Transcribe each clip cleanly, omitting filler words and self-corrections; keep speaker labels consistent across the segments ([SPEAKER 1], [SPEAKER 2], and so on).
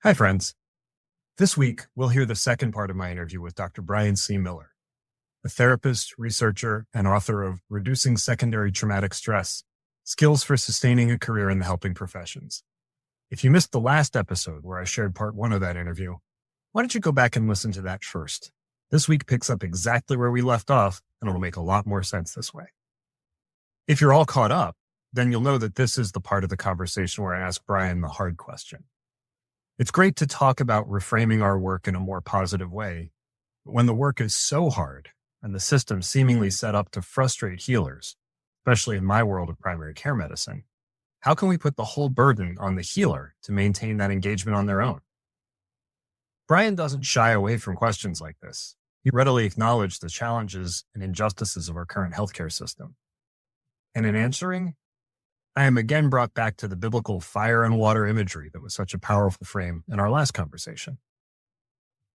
[SPEAKER 1] Hi, friends. This week, we'll hear the second part of my interview with Dr. Brian C. Miller, a therapist, researcher, and author of Reducing Secondary Traumatic Stress, Skills for Sustaining a Career in the Helping Professions. If you missed the last episode where I shared part one of that interview, why don't you go back and listen to that first? This week picks up exactly where we left off, and it'll make a lot more sense this way. If you're all caught up, then you'll know that this is the part of the conversation where I ask Brian the hard question. It's great to talk about reframing our work in a more positive way, but when the work is so hard and the system seemingly set up to frustrate healers, especially in my world of primary care medicine, how can we put the whole burden on the healer to maintain that engagement on their own? Brian doesn't shy away from questions like this. He readily acknowledged the challenges and injustices of our current healthcare system. And in answering, I am again brought back to the biblical fire and water imagery that was such a powerful frame in our last conversation.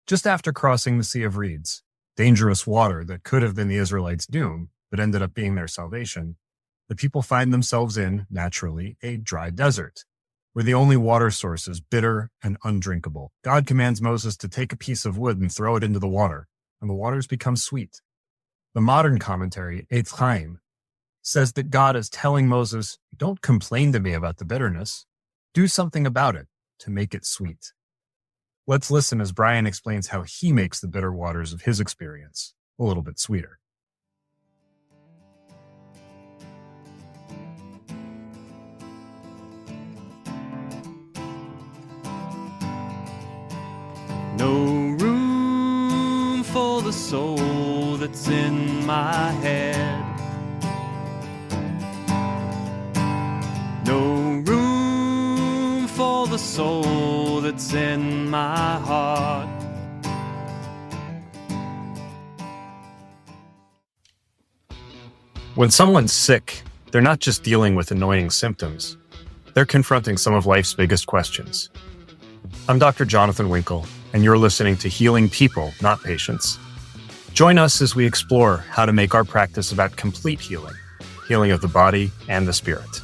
[SPEAKER 1] Just after crossing the Sea of Reeds, dangerous water that could have been the Israelites' doom, but ended up being their salvation, the people find themselves in, naturally, a dry desert, where the only water source is bitter and undrinkable. God commands Moses to take a piece of wood and throw it into the water, and the waters become sweet. The modern commentary, Eitz Chaim, says that God is telling Moses, don't complain to me about the bitterness. Do something about it to make it sweet. Let's listen as Brian explains how he makes the bitter waters of his experience a little bit sweeter.
[SPEAKER 2] No room for the soul that's in my head. No room for the soul that's in my heart.
[SPEAKER 1] When someone's sick, they're not just dealing with annoying symptoms. They're confronting some of life's biggest questions. I'm Dr. Jonathan Weinkle, and you're listening to Healing People, Not Patients. Join us as we explore how to make our practice about complete healing, healing of the body and the spirit.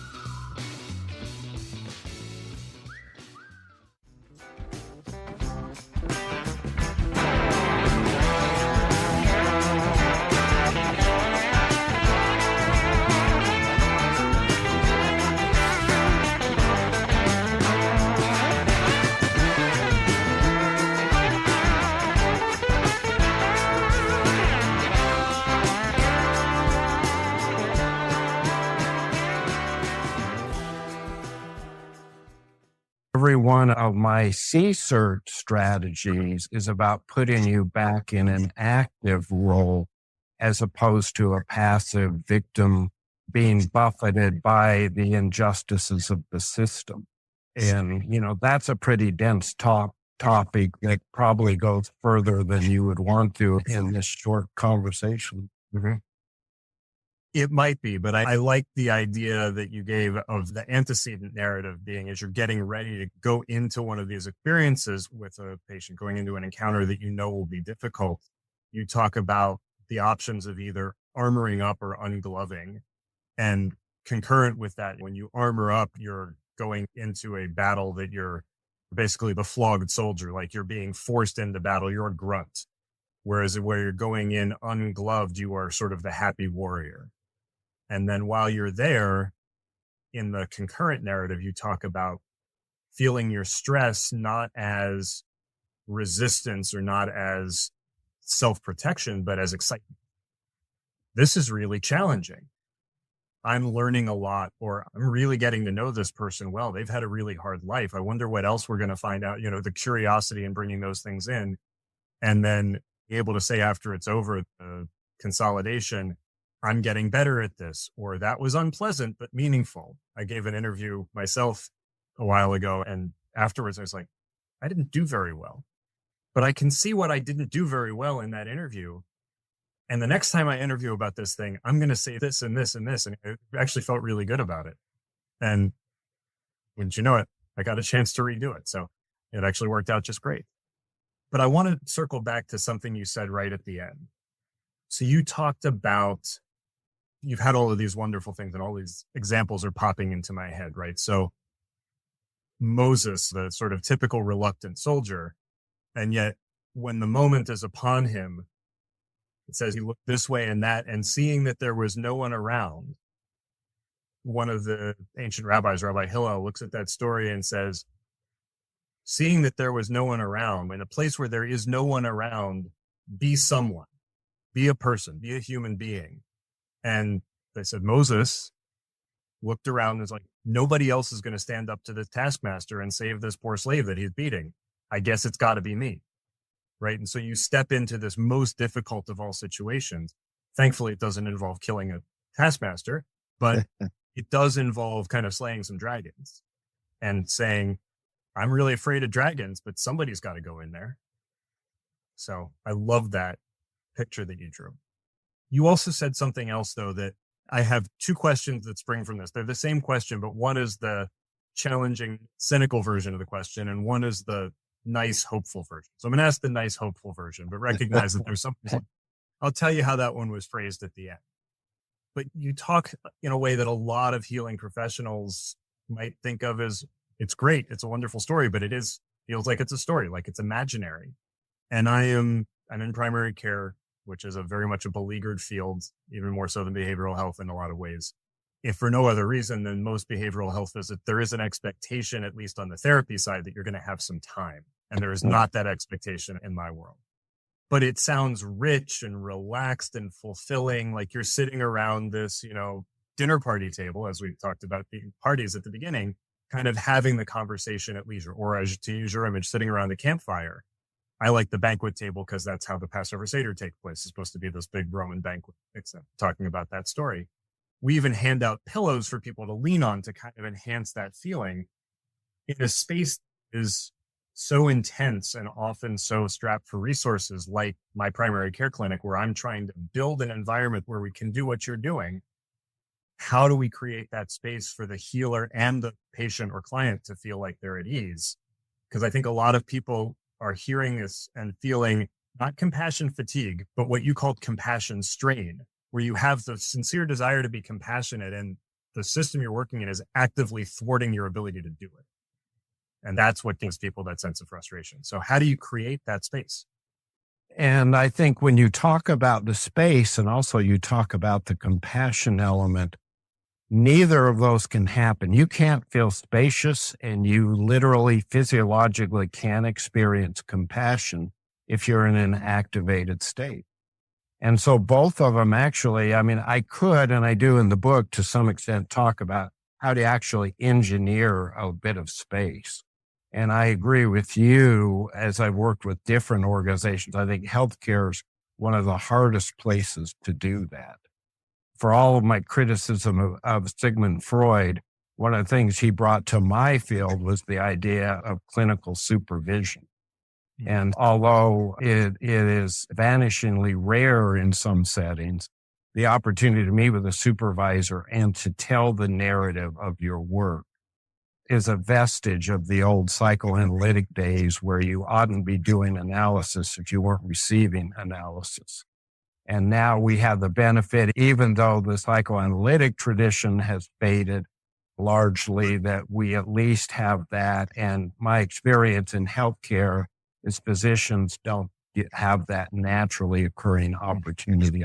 [SPEAKER 3] Every one of my CSERT strategies is about putting you back in an active role as opposed to a passive victim being buffeted by the injustices of the system. And, that's a pretty dense topic that probably goes further than you would want to in this short conversation.
[SPEAKER 1] Mm-hmm. It might be, but I like the idea that you gave of the antecedent narrative being as you're getting ready to go into one of these experiences with a patient, going into an encounter that you know will be difficult. You talk about the options of either armoring up or ungloving. And concurrent with that, when you armor up, you're going into a battle that you're basically the flogged soldier, like you're being forced into battle, you're a grunt. Whereas where you're going in ungloved, you are sort of the happy warrior. And then while you're there, in the concurrent narrative, you talk about feeling your stress not as resistance or not as self-protection, but as excitement. This is really challenging. I'm learning a lot, or I'm really getting to know this person well. They've had a really hard life. I wonder what else we're going to find out, the curiosity and bringing those things in. And then be able to say after it's over, the consolidation, I'm getting better at this, or that was unpleasant but meaningful. I gave an interview myself a while ago, and afterwards I was like, I didn't do very well, but I can see what I didn't do very well in that interview. And the next time I interview about this thing, I'm going to say this and this and this. And it actually felt really good about it. And wouldn't you know it, I got a chance to redo it. So it actually worked out just great. But I want to circle back to something you said right at the end. So you talked about, you've had all of these wonderful things and all these examples are popping into my head, right? So Moses, the sort of typical reluctant soldier. And yet when the moment is upon him, it says he looked this way and that, and seeing that there was no one around. One of the ancient rabbis, Rabbi Hillel, looks at that story and says, seeing that there was no one around, in a place where there is no one around, be someone, be a person, be a human being. And they said, Moses looked around and was like, nobody else is going to stand up to the taskmaster and save this poor slave that he's beating. I guess it's got to be me. Right. And so you step into this most difficult of all situations. Thankfully, it doesn't involve killing a taskmaster, but it does involve kind of slaying some dragons and saying, I'm really afraid of dragons, but somebody's got to go in there. So I love that picture that you drew. You also said something else, though, that I have two questions that spring from this. They're the same question, but one is the challenging, cynical version of the question, and one is the nice, hopeful version. So I'm going to ask the nice, hopeful version, but recognize that there's something. I'll tell you how that one was phrased at the end. But you talk in a way that a lot of healing professionals might think of as, it's great, it's a wonderful story, but feels like it's a story, like it's imaginary. And I'm in primary care, which is very much a beleaguered field, even more so than behavioral health in a lot of ways. If for no other reason than most behavioral health visits, there is an expectation, at least on the therapy side, that you're going to have some time. And there is not that expectation in my world. But it sounds rich and relaxed and fulfilling, like you're sitting around this, dinner party table, as we talked about the parties at the beginning, kind of having the conversation at leisure, or as to use your image, sitting around the campfire. I like the banquet table because that's how the Passover Seder takes place. It's supposed to be this big Roman banquet, except talking about that story. We even hand out pillows for people to lean on to kind of enhance that feeling in a space that is so intense and often so strapped for resources, like my primary care clinic, where I'm trying to build an environment where we can do what you're doing. How do we create that space for the healer and the patient or client to feel like they're at ease? Because I think a lot of people are hearing this and feeling not compassion fatigue, but what you called compassion strain, where you have the sincere desire to be compassionate and the system you're working in is actively thwarting your ability to do it. And that's what gives people that sense of frustration. So how do you create that space?
[SPEAKER 3] And I think when you talk about the space and also you talk about the compassion element, neither of those can happen. You can't feel spacious and you literally physiologically can't experience compassion if you're in an activated state. And so both of them actually, I could, and I do in the book to some extent, talk about how to actually engineer a bit of space. And I agree with you, as I've worked with different organizations, I think healthcare is one of the hardest places to do that. For all of my criticism of Sigmund Freud, one of the things he brought to my field was the idea of clinical supervision. And although it is vanishingly rare in some settings, the opportunity to meet with a supervisor and to tell the narrative of your work is a vestige of the old psychoanalytic days where you oughtn't be doing analysis if you weren't receiving analysis. And now we have the benefit, even though the psychoanalytic tradition has faded largely, that we at least have that. And my experience in healthcare is physicians don't have that naturally occurring opportunity.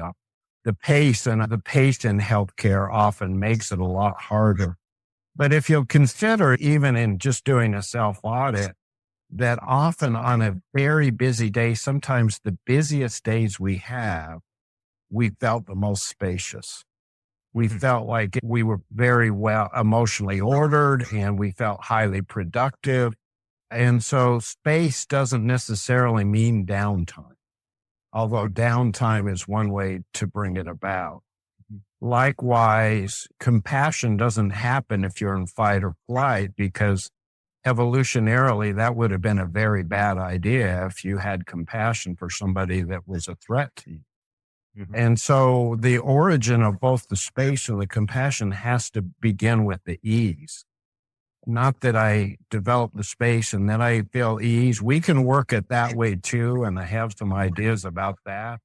[SPEAKER 3] The pace in healthcare often makes it a lot harder. But if you'll consider, even in just doing a self-audit, that often on a very busy day, sometimes the busiest days we have, we felt the most spacious. We felt like we were very well emotionally ordered and we felt highly productive. And so space doesn't necessarily mean downtime, although downtime is one way to bring it about. Likewise, compassion doesn't happen if you're in fight or flight, because evolutionarily, that would have been a very bad idea if you had compassion for somebody that was a threat to you. And so the origin of both the space and the compassion has to begin with the ease. Not that I develop the space and then I feel ease. We can work it that way too, and I have some ideas about that.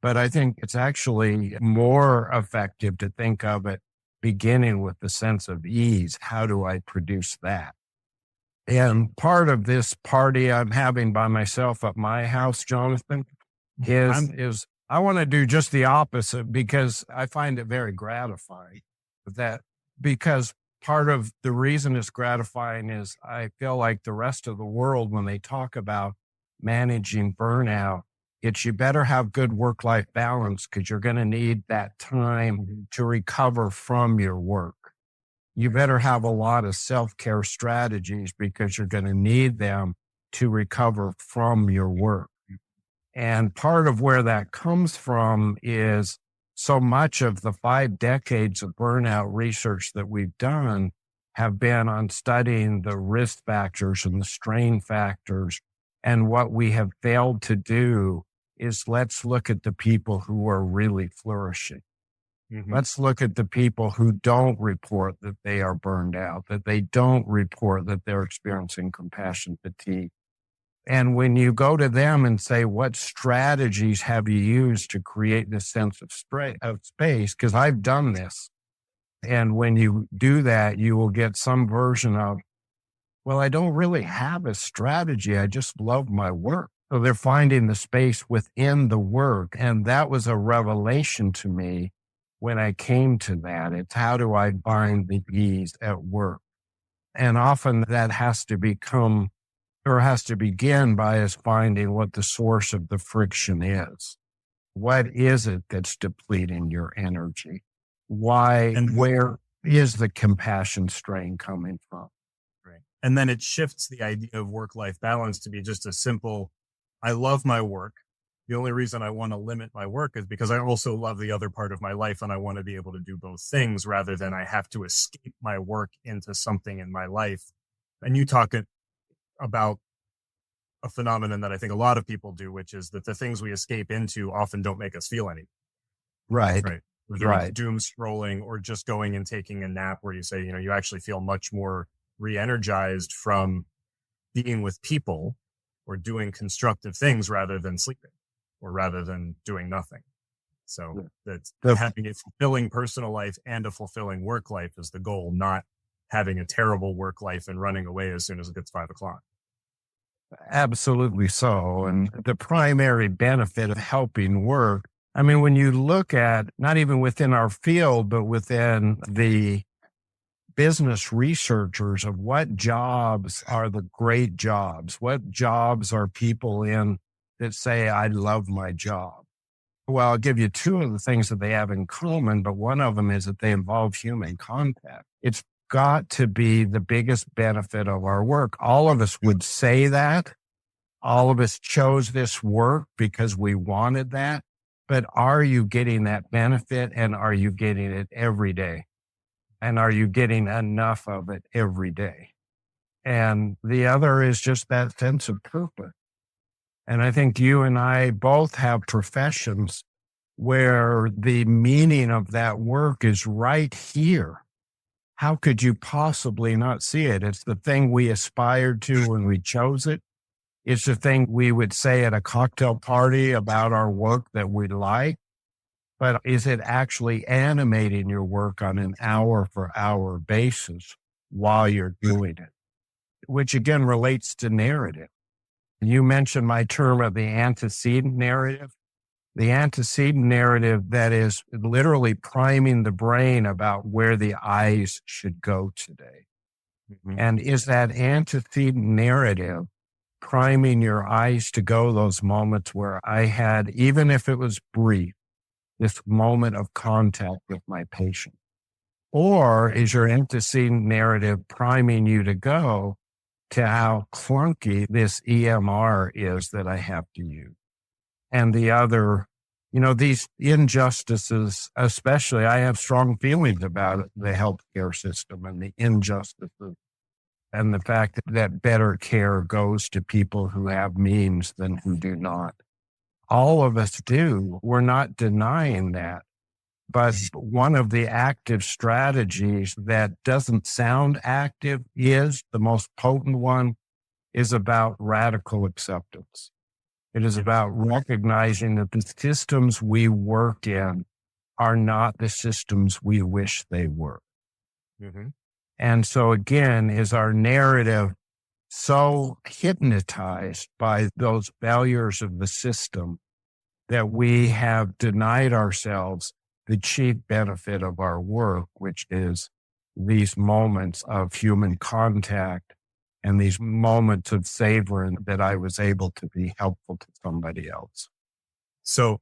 [SPEAKER 3] But I think it's actually more effective to think of it beginning with the sense of ease. How do I produce that? And part of this party I'm having by myself at my house, Jonathan, is I want to do just the opposite because I find it very gratifying. That because part of the reason it's gratifying is I feel like the rest of the world, when they talk about managing burnout, it's you better have good work-life balance because you're going to need that time to recover from your work. You better have a lot of self-care strategies because you're going to need them to recover from your work. And part of where that comes from is so much of the 5 decades of burnout research that we've done have been on studying the risk factors and the strain factors. And what we have failed to do is let's look at the people who are really flourishing. Let's look at the people who don't report that they are burned out, that they don't report that they're experiencing compassion fatigue. And when you go to them and say, what strategies have you used to create this sense of space? Because I've done this. And when you do that, you will get some version of, well, I don't really have a strategy. I just love my work. So they're finding the space within the work. And that was a revelation to me when I came to that. It's how do I find the ease at work? And often that has to begin by us finding what the source of the friction is. What is it that's depleting your energy? Why and where is the compassion strain coming from?
[SPEAKER 1] Right. And then it shifts the idea of work-life balance to be just a simple, I love my work. The only reason I want to limit my work is because I also love the other part of my life and I want to be able to do both things rather than I have to escape my work into something in my life. And you talk about a phenomenon that I think a lot of people do, which is that the things we escape into often don't make us feel anything.
[SPEAKER 3] Right.
[SPEAKER 1] Right. Doom scrolling or just going and taking a nap where you say, you actually feel much more re-energized from being with people or doing constructive things rather than sleeping or rather than doing nothing. So that's having a fulfilling personal life and a fulfilling work life is the goal, not having a terrible work life and running away as soon as it gets 5 o'clock.
[SPEAKER 3] Absolutely so. And the primary benefit of helping work, I mean, when you look at not even within our field, but within the business researchers of what jobs are the great jobs, what jobs are people in that say, I love my job. Well, I'll give you 2 of the things that they have in common, but one of them is that they involve human contact. It's got to be the biggest benefit of our work. All of us would say that. All of us chose this work because we wanted that. But are you getting that benefit and are you getting it every day? And are you getting enough of it every day? And the other is just that sense of purpose. And I think you and I both have professions where the meaning of that work is right here. How could you possibly not see it? It's the thing we aspired to when we chose it. It's the thing we would say at a cocktail party about our work that we like. But is it actually animating your work on an hour for hour basis while you're doing it? Which again relates to narrative. You mentioned my term of the antecedent narrative. The antecedent narrative that is literally priming the brain about where the eyes should go today. And is that antecedent narrative priming your eyes to go those moments where I had, even if it was brief, this moment of contact with my patient? Or is your antecedent narrative priming you to go to how clunky this EMR is that I have to use? And the other, these injustices, especially, I have strong feelings about the healthcare system and the injustices and the fact that better care goes to people who have means than who do not. All of us do. We're not denying that. But one of the active strategies that doesn't sound active is the most potent one is about radical acceptance. It is about recognizing that the systems we work in are not the systems we wish they were. And so again, is our narrative so hypnotized by those failures of the system that we have denied ourselves the chief benefit of our work, which is these moments of human contact and these moments of savoring that I was able to be helpful to somebody else.
[SPEAKER 1] So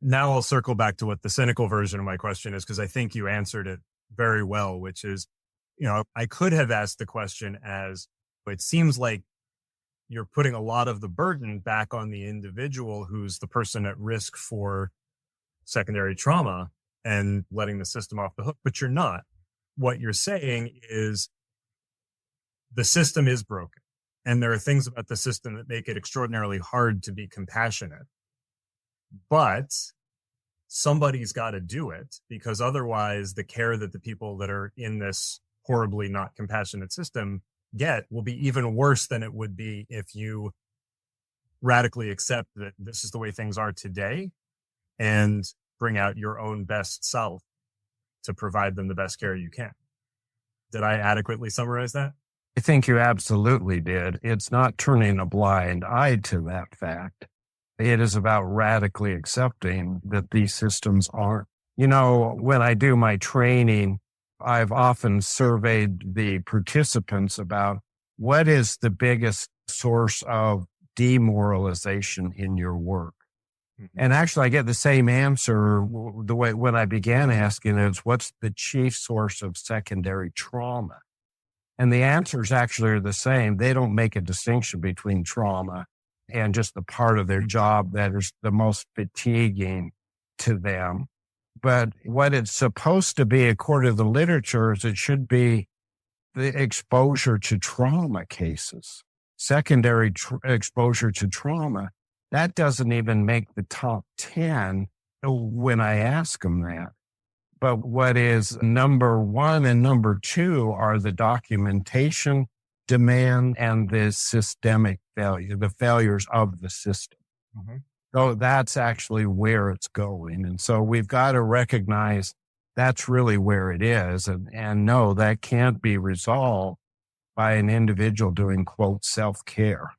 [SPEAKER 1] now I'll circle back to what the cynical version of my question is, because I think you answered it very well, which is, I could have asked the question as, it seems like you're putting a lot of the burden back on the individual who's the person at risk for secondary trauma and letting the system off the hook, but you're not. What you're saying is the system is broken, and there are things about the system that make it extraordinarily hard to be compassionate. But somebody's got to do it, because otherwise the care that the people that are in this horribly not compassionate system get will be even worse than it would be if you radically accept that this is the way things are today and bring out your own best self to provide them the best care you can. Did I adequately summarize that?
[SPEAKER 3] I think you absolutely did. It's not turning a blind eye to that fact. It is about radically accepting that these systems aren't. When I do my training, I've often surveyed the participants about what is the biggest source of demoralization in your work. Mm-hmm. And actually, I get the same answer the way when I began asking is, what's the chief source of secondary trauma? And the answers actually are the same. They don't make a distinction between trauma and just the part of their job that is the most fatiguing to them. But what it's supposed to be, according to the literature, is it should be the exposure to trauma cases, secondary exposure to trauma. That doesn't even make the top 10 when I ask them that. But what is number one and number two are the documentation demand and the systemic failure, the failures of the system. Mm-hmm. So that's actually where it's going. And so we've got to recognize that's really where it is. And no, that can't be resolved by an individual doing, quote, self-care.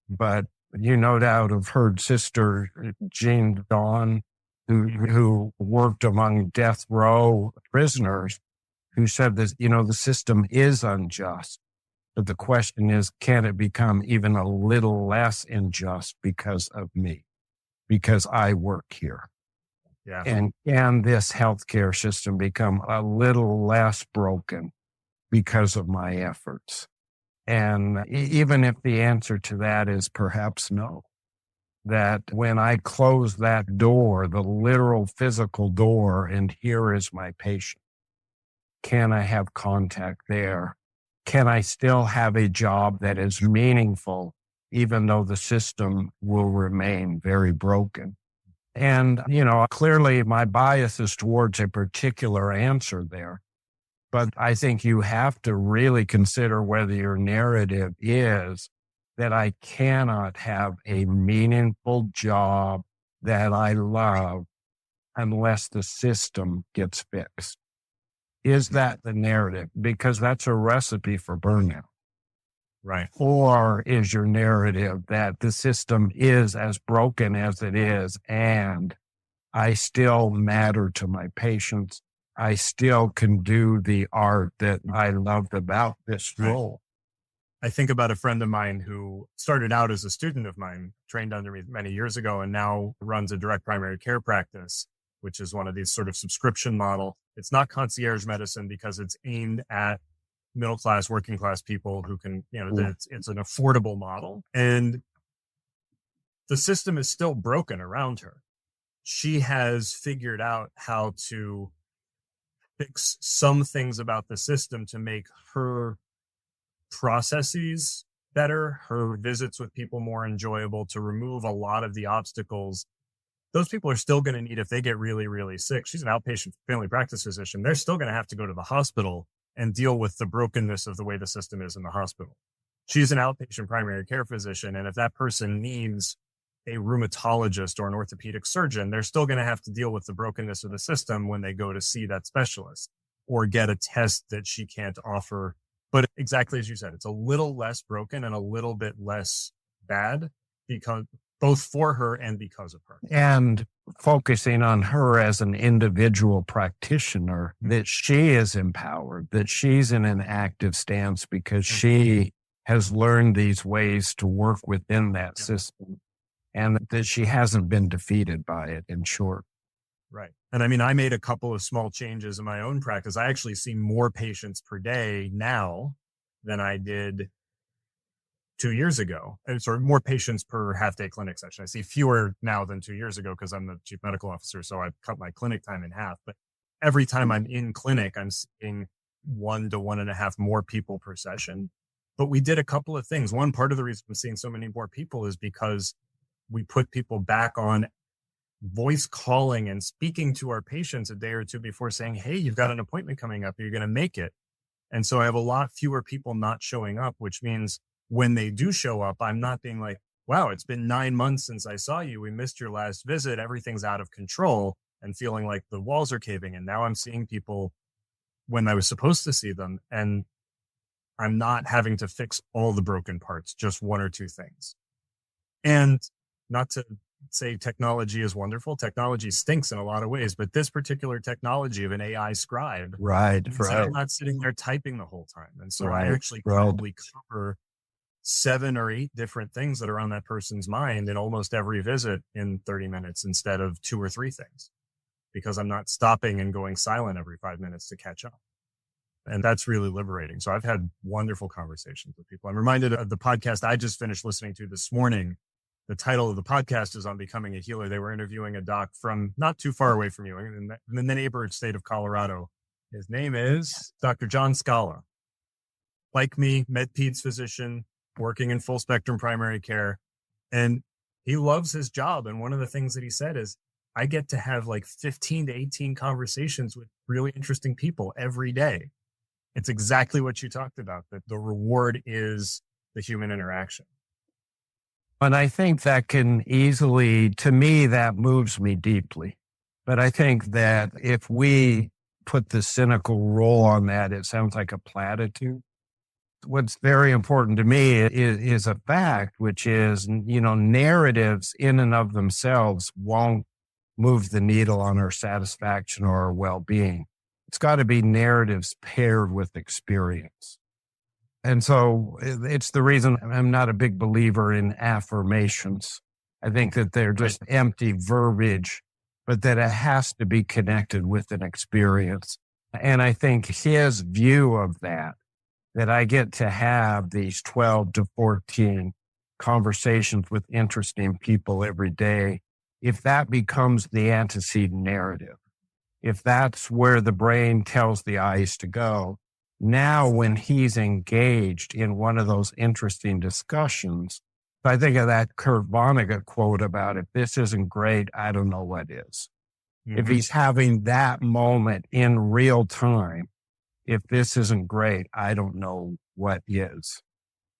[SPEAKER 3] But you no doubt have heard Sister Jean Dawn, who worked among death row prisoners, who said that, the system is unjust. But the question is, can it become even a little less unjust because of me, because I work here?
[SPEAKER 1] Yeah.
[SPEAKER 3] And can this healthcare system become a little less broken because of my efforts? And even if the answer to that is perhaps no, that when I close that door, the literal physical door, and here is my patient, can I have contact there? Can I still have a job that is meaningful, even though the system will remain very broken? And, clearly my bias is towards a particular answer there. But I think you have to really consider whether your narrative is that I cannot have a meaningful job that I love unless the system gets fixed. Is that the narrative? Because that's a recipe for burnout.
[SPEAKER 1] Right.
[SPEAKER 3] Or is your narrative that the system is as broken as it is and I still matter to my patients? I still can do the art that I loved about this role.
[SPEAKER 1] I think about a friend of mine who started out as a student of mine, trained under me many years ago, and now runs a direct primary care practice, which is one of these sort of subscription model. It's not concierge medicine because it's aimed at middle class, working class people who can, it's an affordable model. And the system is still broken around her. She has figured out how to fix some things about the system to make her processes better, her visits with people more enjoyable, to remove a lot of the obstacles. Those people are still going to need, if they get really, really sick, she's an outpatient family practice physician, they're still going to have to go to the hospital and deal with the brokenness of the way the system is in the hospital. She's an outpatient primary care physician, and if that person needs a rheumatologist or an orthopedic surgeon, they're still going to have to deal with the brokenness of the system when they go to see that specialist or get a test that she can't offer. But exactly as you said, it's a little less broken and a little bit less bad, because both for her and because of her.
[SPEAKER 3] And focusing on her as an individual practitioner, that she is empowered, that she's in an active stance because she has learned these ways to work within that system, and that she hasn't been defeated by it, in short.
[SPEAKER 1] Right. And I mean, I made a couple of small changes in my own practice. I actually see more patients per day now than I did 2 years ago. And sort of more patients per half-day clinic session. I see fewer now than 2 years ago because I'm the chief medical officer, so I've cut my clinic time in half. But every time I'm in clinic, I'm seeing 1 to 1.5 more people per session. But we did a couple of things. One part of the reason I'm seeing so many more people is because we put people back on voice calling and speaking to our patients a day or two before, saying, hey, you've got an appointment coming up, you're going to make it. And so I have a lot fewer people not showing up, which means when they do show up, I'm not being like, wow, it's been 9 months since I saw you. We missed your last visit. Everything's out of control, and feeling like the walls are caving in. Now I'm seeing people when I was supposed to see them, and I'm not having to fix all the broken parts, just 1 or 2 things. And not to say technology is wonderful. Technology stinks in a lot of ways, but this particular technology of an AI scribe,
[SPEAKER 3] Right.
[SPEAKER 1] I'm not sitting there typing the whole time. And so I actually probably cover 7 or 8 different things that are on that person's mind in almost every visit in 30 minutes instead of 2 or 3 things, because I'm not stopping and going silent every 5 minutes to catch up. And that's really liberating. So I've had wonderful conversations with people. I'm reminded of the podcast I just finished listening to this morning. The title of the podcast is On Becoming a Healer. They were interviewing a doc from not too far away from you, in the neighborhood state of Colorado. His name is Dr. John Scala. Like me, med-peds physician, working in full spectrum primary care. And he loves his job. And one of the things that he said is, I get to have like 15 to 18 conversations with really interesting people every day. It's exactly what you talked about, that the reward is the human interaction.
[SPEAKER 3] And I think that can easily, to me, that moves me deeply. But I think that if we put the cynical role on that, it sounds like a platitude. What's very important to me is a fact, which is, narratives in and of themselves won't move the needle on our satisfaction or our well-being. It's got to be narratives paired with experience. And so it's the reason I'm not a big believer in affirmations. I think that they're just empty verbiage, but that it has to be connected with an experience. And I think his view of that I get to have these 12 to 14 conversations with interesting people every day, if that becomes the antecedent narrative, if that's where the brain tells the eyes to go, now when he's engaged in one of those interesting discussions, I think of that Kurt Vonnegut quote about, if this isn't great, I don't know what is. Mm-hmm. If he's having that moment in real time, if this isn't great, I don't know what is.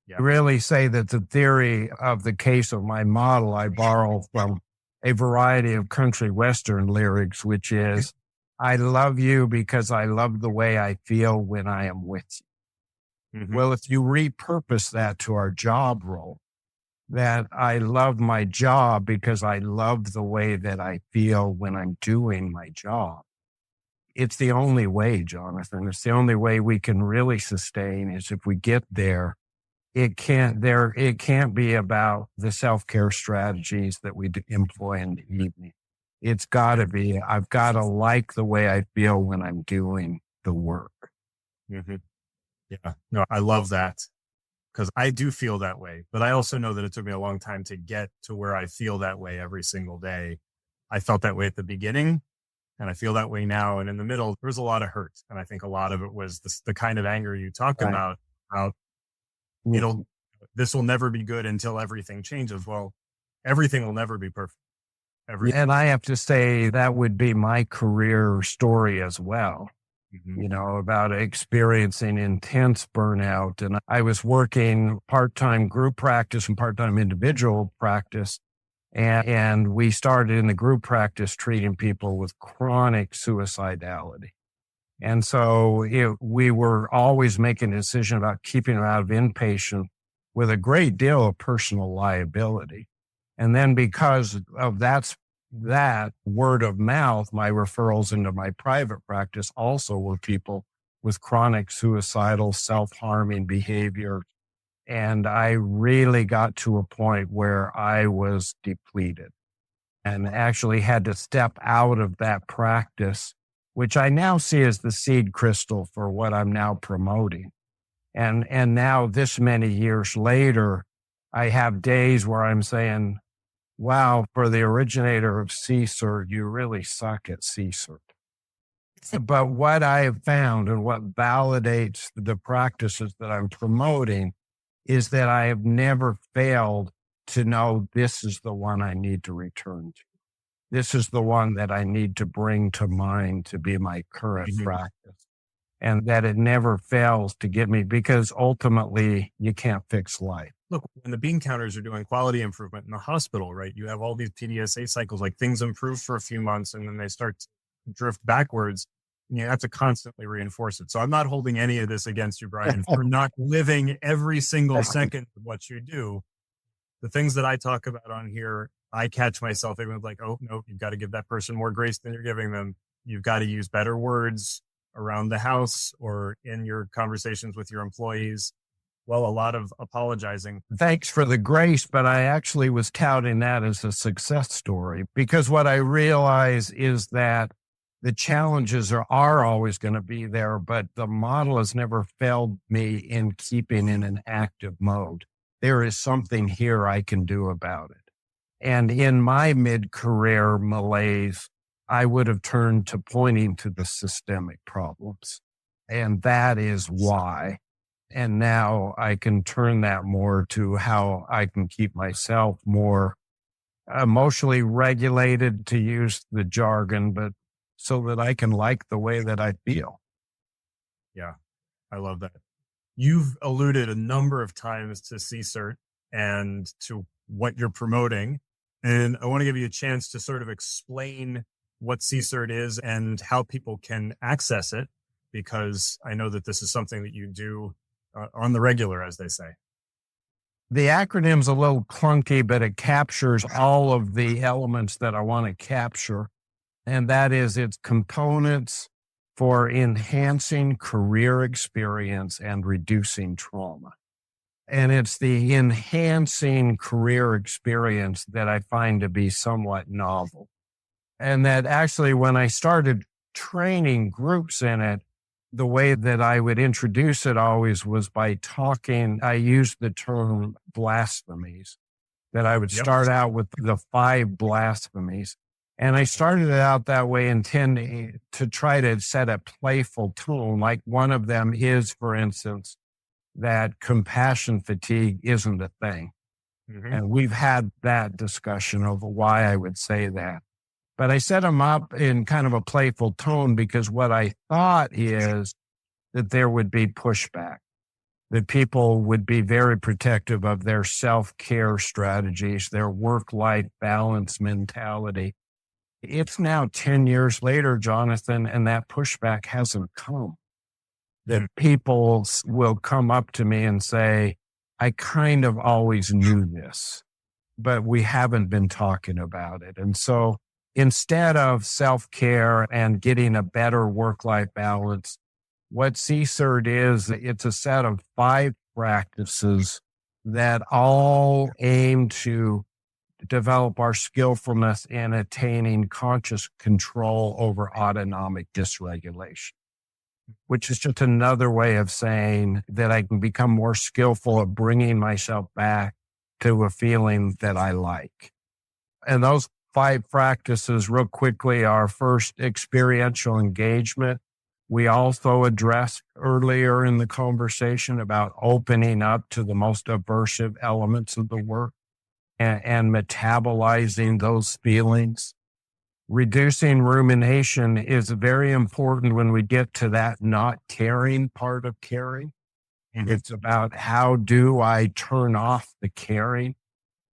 [SPEAKER 3] Yeah. I really say that the theory of the case of my model, I borrow from a variety of country western lyrics, which is, I love you because I love the way I feel when I am with you. Mm-hmm. Well, if you repurpose that to our job role, that I love my job because I love the way that I feel when I'm doing my job. It's the only way, Jonathan. It's the only way we can really sustain is if we get there. It can't be about the self-care strategies that we employ in the evening. It's got to be, I've got to like the way I feel when I'm doing the work.
[SPEAKER 1] Mm-hmm. Yeah, no, I love that because I do feel that way. But I also know that it took me a long time to get to where I feel that way every single day. I felt that way at the beginning and I feel that way now. And in the middle, there was a lot of hurt. And I think a lot of it was the kind of anger you talk about, how this will never be good until everything changes. Well, everything will never be perfect.
[SPEAKER 3] And I have to say that would be my career story as well, about experiencing intense burnout. And I was working part-time group practice and part-time individual practice. And we started in the group practice treating people with chronic suicidality. And so we were always making a decision about keeping him out of inpatient with a great deal of personal liability. And then because of that word of mouth, my referrals into my private practice also were people with chronic suicidal, self-harming behavior. And I really got to a point where I was depleted and actually had to step out of that practice, which I now see as the seed crystal for what I'm now promoting. And now this many years later, I have days where I'm saying, wow, for the originator of CSER, you really suck at CSER. But what I have found and what validates the practices that I'm promoting is that I have never failed to know this is the one I need to return to. This is the one that I need to bring to mind to be my current practice. And that it never fails to get me, because ultimately you can't fix life.
[SPEAKER 1] Look, when the bean counters are doing quality improvement in the hospital, right, you have all these PDSA cycles, like things improve for a few months and then they start to drift backwards. And you have to constantly reinforce it. So I'm not holding any of this against you, Brian, for not living every single second of what you do. The things that I talk about on here, I catch myself even like, oh, no, you've got to give that person more grace than you're giving them. You've got to use better words around the house or in your conversations with your employees. Well, a lot of apologizing.
[SPEAKER 3] Thanks for the grace, but I actually was touting that as a success story, because what I realize is that the challenges are always going to be there, but the model has never failed me in keeping in an active mode. There is something here I can do about it. And in my mid-career malaise, I would have turned to pointing to the systemic problems. And that is why. And now I can turn that more to how I can keep myself more emotionally regulated, to use the jargon, but so that I can like the way that I feel.
[SPEAKER 1] Yeah, I love that. You've alluded a number of times to CSERT and to what you're promoting. And I want to give you a chance to sort of explain what CSERT is and how people can access it, because I know that this is something that you do on the regular, as they say.
[SPEAKER 3] The acronym's a little clunky, but it captures all of the elements that I want to capture. And that is its components for enhancing career experience and reducing trauma. And it's the enhancing career experience that I find to be somewhat novel. And that actually, when I started training groups in it, the way that I would introduce it always was by talking. I used the term blasphemies, that I would start out with the 5 blasphemies. And I started it out that way, intending to try to set a playful tone. Like one of them is, for instance, that compassion fatigue isn't a thing. And we've had that discussion over why I would say that. But I set them up in kind of a playful tone because what I thought is that there would be pushback, that people would be very protective of their self-care strategies, their work-life balance mentality. It's now 10 years later, Jonathan, and that pushback hasn't come. That people will come up to me and say, I kind of always knew this, but we haven't been talking about it. And so instead of self-care and getting a better work-life balance, what CSERT is, it's a set of 5 practices that all aim to develop our skillfulness in attaining conscious control over autonomic dysregulation, which is just another way of saying that I can become more skillful at bringing myself back to a feeling that I like. And those 5 practices, real quickly, are first, experiential engagement. We also addressed earlier in the conversation about opening up to the most aversive elements of the work and metabolizing those feelings. Reducing rumination is very important when we get to that not caring part of caring. It's about how do I turn off the caring.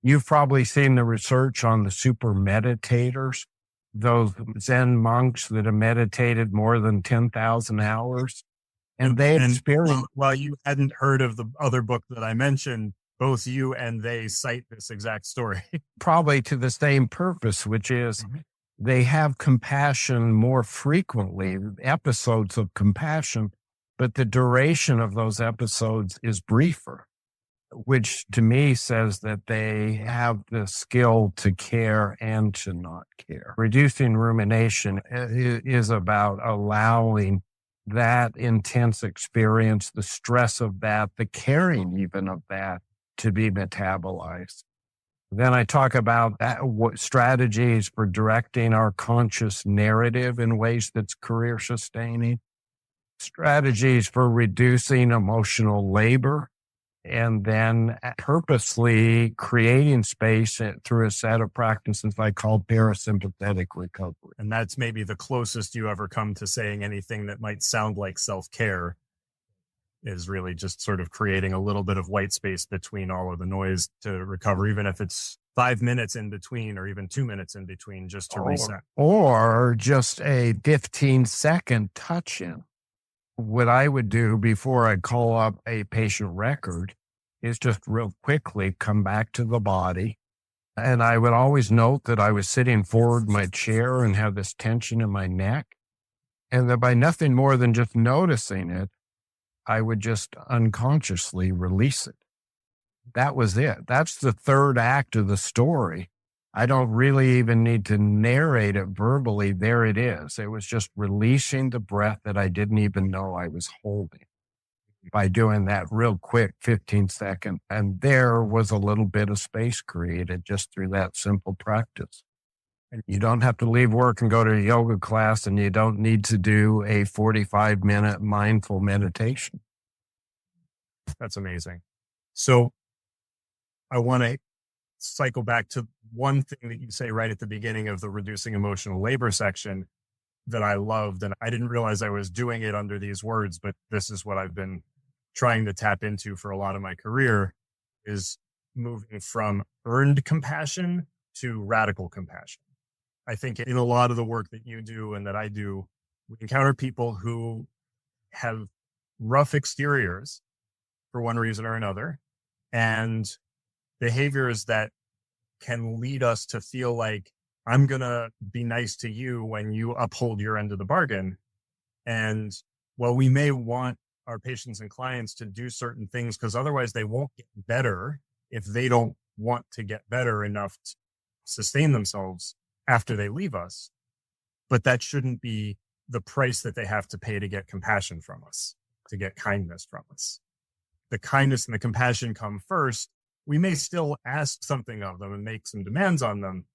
[SPEAKER 3] You've probably seen the research on the super meditators. those Zen monks that have meditated more than 10,000 hours. And they experience.
[SPEAKER 1] Well, you hadn't heard of the other book that I mentioned, both you and they cite this exact story.
[SPEAKER 3] Probably to the same purpose, which is they have compassion more frequently, episodes of compassion, but the duration of those episodes is briefer, which to me says that they have the skill to care and to not care. Reducing rumination is about allowing that intense experience, the stress of that, the caring even of that, to be metabolized. Then I talk about what strategies for directing our conscious narrative in ways that's career sustaining, strategies for reducing emotional labor, and then purposely creating space through a set of practices I call parasympathetic recovery.
[SPEAKER 1] And that's maybe the closest you ever come to saying anything that might sound like self-care, is really just sort of creating a little bit of white space between all of the noise to recover, even if it's 5 minutes in between or even 2 minutes in between, just to reset.
[SPEAKER 3] Or just a 15-second touch-in. What I would do before I call up a patient record is just real quickly come back to the body. And I would always note that I was sitting forward in my chair and have this tension in my neck. And that by nothing more than just noticing it, I would just unconsciously release it. That was it. That's the third act of the story. I don't really even need to narrate it verbally. There it is. It was just releasing the breath that I didn't even know I was holding by doing that real quick 15-second. And there was a little bit of space created just through that simple practice. And you don't have to leave work and go to a yoga class, and you don't need to do a 45-minute mindful meditation.
[SPEAKER 1] That's amazing. So I want to cycle back to one thing that you say right at the beginning of the reducing emotional labor section that I loved. And I didn't realize I was doing it under these words, but this is what I've been trying to tap into for a lot of my career, is moving from earned compassion to radical compassion. I think in a lot of the work that you do and that I do, we encounter people who have rough exteriors for one reason or another, and behaviors that can lead us to feel like, I'm going to be nice to you when you uphold your end of the bargain. And while we may want our patients and clients to do certain things, because otherwise they won't get better if they don't want to get better enough to sustain themselves after they leave us. But that shouldn't be the price that they have to pay to get compassion from us, to get kindness from us. The kindness and the compassion come first. We may still ask something of them and make some demands on them,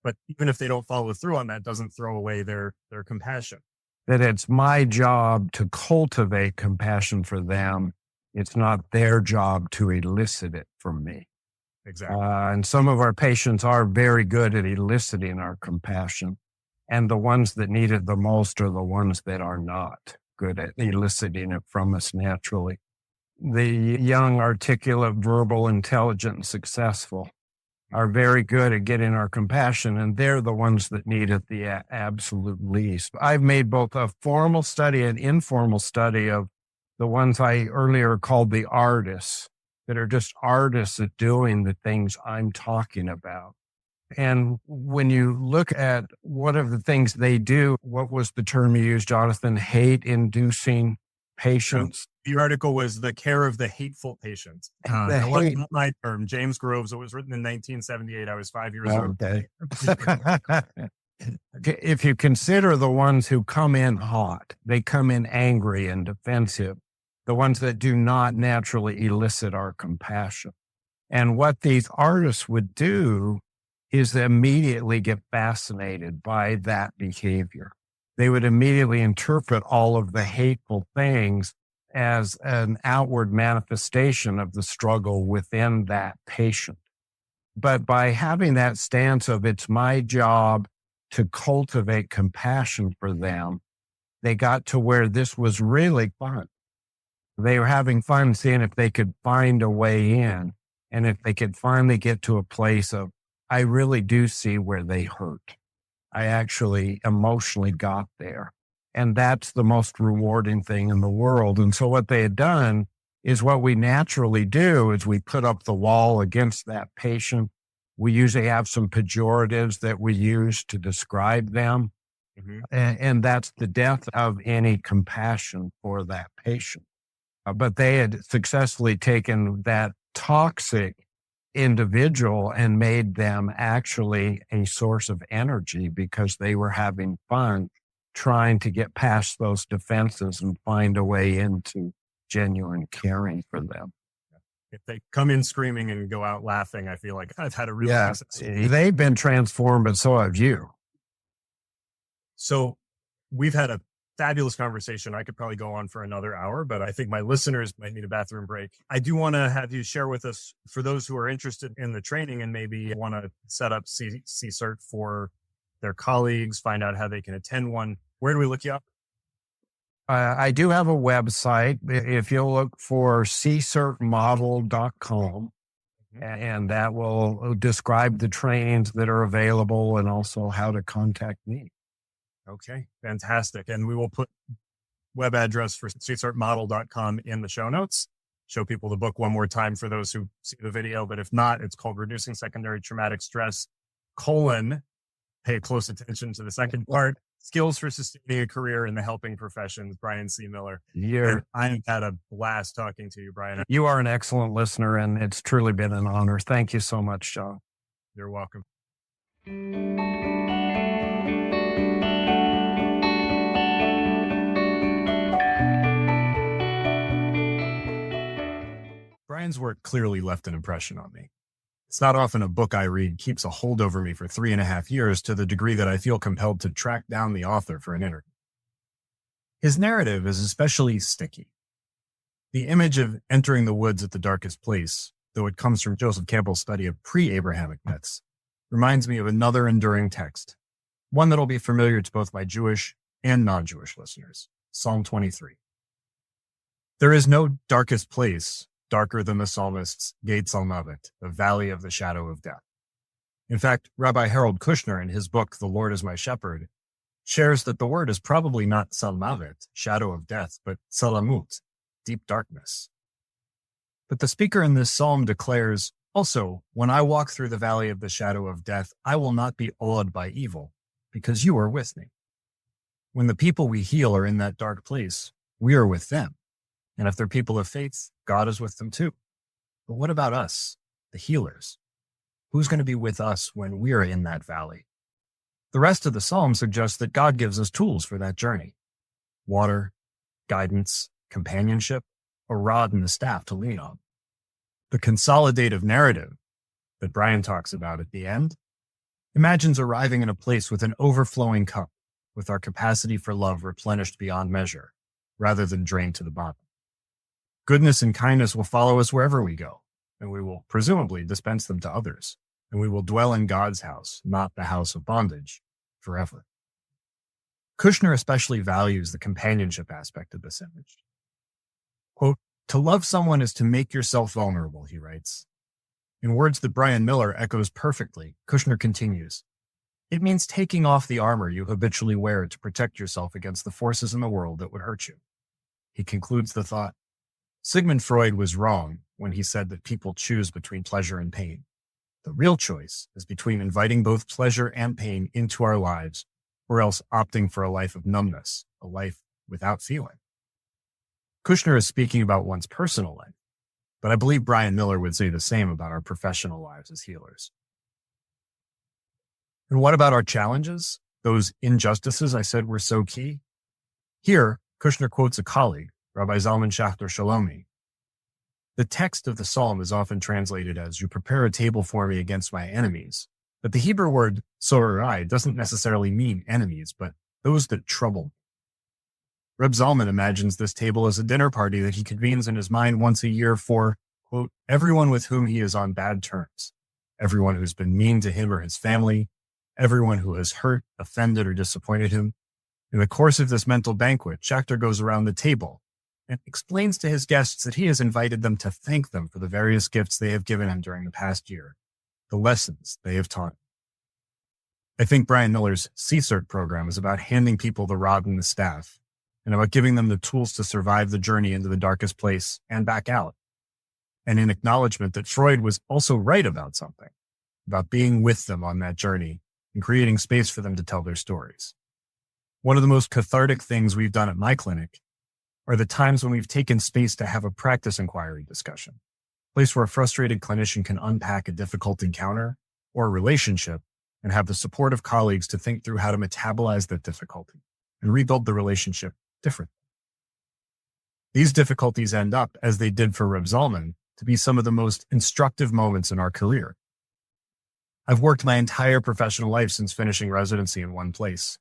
[SPEAKER 1] but even if they don't follow through on that, doesn't throw away their compassion.
[SPEAKER 3] That it's my job to cultivate compassion for them. It's not their job to elicit it from me.
[SPEAKER 1] Exactly.
[SPEAKER 3] And some of our patients are very good at eliciting our compassion. And the ones that need it the most are the ones that are not good at eliciting it from us naturally. The young, articulate, verbal, intelligent, and successful are very good at getting our compassion, and they're the ones that need it the absolute least. I've made both a formal study and informal study of the ones I earlier called the artists, that are just artists at doing the things I'm talking about. And when you look at what are the things they do, what was the term you used, Jonathan? Hate-inducing patients.
[SPEAKER 1] The article was the care of the hateful patient. That wasn't my term. James Groves. It was written in 1978. I was 5 years old.
[SPEAKER 3] Okay. If you consider the ones who come in hot, they come in angry and defensive, the ones that do not naturally elicit our compassion. And what these artists would do is immediately get fascinated by that behavior. They would immediately interpret all of the hateful things as an outward manifestation of the struggle within that patient. But by having that stance of it's my job to cultivate compassion for them, they got to where this was really fun. They were having fun seeing if they could find a way in, and if they could finally get to a place of, I really do see where they hurt. I actually emotionally got there. And that's the most rewarding thing in the world. And so what they had done is what we naturally do is we put up the wall against that patient. We usually have some pejoratives that we use to describe them.
[SPEAKER 1] Mhm.
[SPEAKER 3] And that's the death of any compassion for that patient. But they had successfully taken that toxic individual and made them actually a source of energy because they were having fun trying to get past those defenses and find a way into genuine caring for them.
[SPEAKER 1] If they come in screaming and go out laughing, I feel like I've had a really
[SPEAKER 3] Yeah,
[SPEAKER 1] successful.
[SPEAKER 3] they've been transformed, but so have you.
[SPEAKER 1] So we've had a fabulous conversation. I could probably go on for another hour, but I think my listeners might need a bathroom break. I do want to have you share with us, for those who are interested in the training and maybe want to set up CCERT for their colleagues, find out how they can attend one. Where do we look you up?
[SPEAKER 3] I do have a website. If you'll look for ccertmodel.com, and that will describe the trainings that are available and also how to contact me.
[SPEAKER 1] Okay, fantastic. And we will put web address for ccertmodel.com in the show notes. Show people the book one more time for those who see the video. But if not, it's called Reducing Secondary Traumatic Stress, pay close attention to the second part, Skills for Sustaining a Career in the Helping Professions, Brian C. Miller. I've had a blast talking to you, Brian.
[SPEAKER 3] You are an excellent listener, and it's truly been an honor. Thank you so much, John.
[SPEAKER 1] You're welcome. Brian's work clearly left an impression on me. It's not often a book I read keeps a hold over me for 3.5 years to the degree that I feel compelled to track down the author for an interview. His narrative is especially sticky. The image of entering the woods at the darkest place, though it comes from Joseph Campbell's study of pre-Abrahamic myths, reminds me of another enduring text, one that'll be familiar to both my Jewish and non-Jewish listeners, Psalm 23. There is no darkest place darker than the psalmist's Gates al-Mavet, the valley of the shadow of death. In fact, Rabbi Harold Kushner, in his book, The Lord is My Shepherd, shares that the word is probably not Salmavet, shadow of death, but Salamut, deep darkness. But the speaker in this psalm declares, also, when I walk through the valley of the shadow of death, I will not be awed by evil, because you are with me. When the people we heal are in that dark place, we are with them. And if they're people of faith, God is with them too. But what about us, the healers? Who's going to be with us when we're in that valley? The rest of the psalm suggests that God gives us tools for that journey. Water, guidance, companionship, a rod and a staff to lean on. The consolidative narrative that Brian talks about at the end imagines arriving in a place with an overflowing cup, with our capacity for love replenished beyond measure, rather than drained to the bottom. Goodness and kindness will follow us wherever we go, and we will presumably dispense them to others, and we will dwell in God's house, not the house of bondage, forever. Kushner especially values the companionship aspect of this image. Quote, to love someone is to make yourself vulnerable, he writes. In words that Brian Miller echoes perfectly, Kushner continues, it means taking off the armor you habitually wear to protect yourself against the forces in the world that would hurt you. He concludes the thought, Sigmund Freud was wrong when he said that people choose between pleasure and pain. The real choice is between inviting both pleasure and pain into our lives, or else opting for a life of numbness, a life without feeling. Kushner is speaking about one's personal life, but I believe Brian Miller would say the same about our professional lives as healers. And what about our challenges? Those injustices I said were so key? Here, Kushner quotes a colleague, Rabbi Zalman Schachter Shalomi. The text of the psalm is often translated as, you prepare a table for me against my enemies. But the Hebrew word sorai doesn't necessarily mean enemies, but those that trouble me. Reb Zalman imagines this table as a dinner party that he convenes in his mind once a year for, quote, everyone with whom he is on bad terms, everyone who's been mean to him or his family, everyone who has hurt, offended, or disappointed him. In the course of this mental banquet, Schachter goes around the table and explains to his guests that he has invited them to thank them for the various gifts they have given him during the past year, the lessons they have taught him. I think Brian Miller's CSERT program is about handing people the rod and the staff, and about giving them the tools to survive the journey into the darkest place and back out. And in acknowledgement that Freud was also right about something, about being with them on that journey and creating space for them to tell their stories. One of the most cathartic things we've done at my clinic are the times when we've taken space to have a practice inquiry discussion, a place where a frustrated clinician can unpack a difficult encounter or a relationship and have the support of colleagues to think through how to metabolize that difficulty and rebuild the relationship differently. These difficulties end up, as they did for Reb Zalman, to be some of the most instructive moments in our career. I've worked my entire professional life since finishing residency in one place,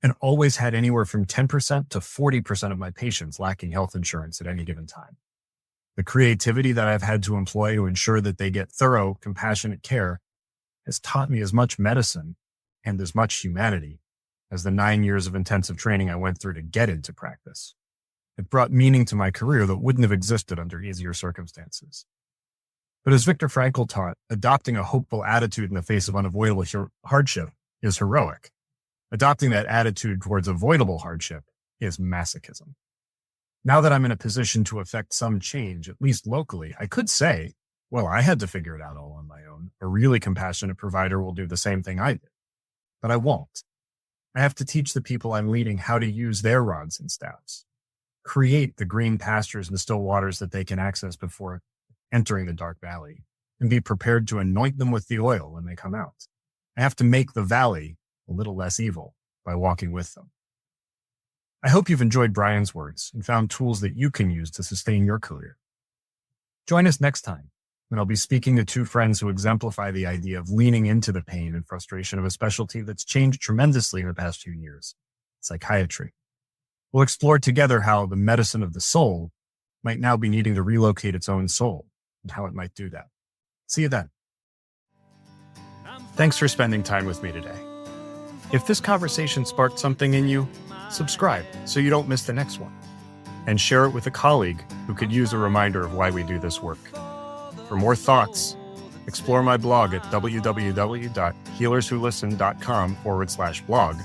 [SPEAKER 1] and always had anywhere from 10% to 40% of my patients lacking health insurance at any given time. The creativity that I've had to employ to ensure that they get thorough, compassionate care has taught me as much medicine and as much humanity as the 9 years of intensive training I went through to get into practice. It brought meaning to my career that wouldn't have existed under easier circumstances. But as Viktor Frankl taught, adopting a hopeful attitude in the face of unavoidable hardship is heroic. Adopting that attitude towards avoidable hardship is masochism. Now that I'm in a position to affect some change, at least locally, I could say, well, I had to figure it out all on my own. A really compassionate provider will do the same thing I did. But I won't. I have to teach the people I'm leading how to use their rods and staffs, create the green pastures and still waters that they can access before entering the dark valley, and be prepared to anoint them with the oil when they come out. I have to make the valley a little less evil by walking with them. I hope you've enjoyed Brian's words and found tools that you can use to sustain your career. Join us next time, when I'll be speaking to two friends who exemplify the idea of leaning into the pain and frustration of a specialty that's changed tremendously in the past few years, psychiatry. We'll explore together how the medicine of the soul might now be needing to relocate its own soul and how it might do that. See you then. Thanks for spending time with me today. If this conversation sparked something in you, subscribe so you don't miss the next one, and share it with a colleague who could use a reminder of why we do this work. For more thoughts, explore my blog at www.healerswholisten.com/blog,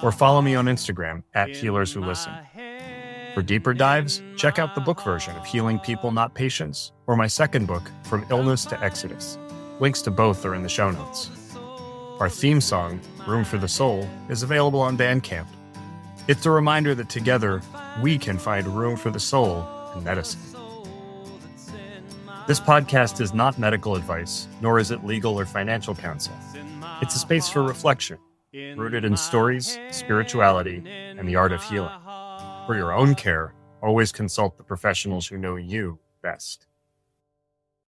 [SPEAKER 1] or follow me on Instagram at healerswholisten. For deeper dives, check out the book version of Healing People, Not Patients, or my second book, From Illness to Exodus. Links to both are in the show notes. Our theme song, Room for the Soul, is available on Bandcamp. It's a reminder that together, we can find room for the soul in medicine. This podcast is not medical advice, nor is it legal or financial counsel. It's a space for reflection, rooted in stories, spirituality, and the art of healing. For your own care, always consult the professionals who know you best.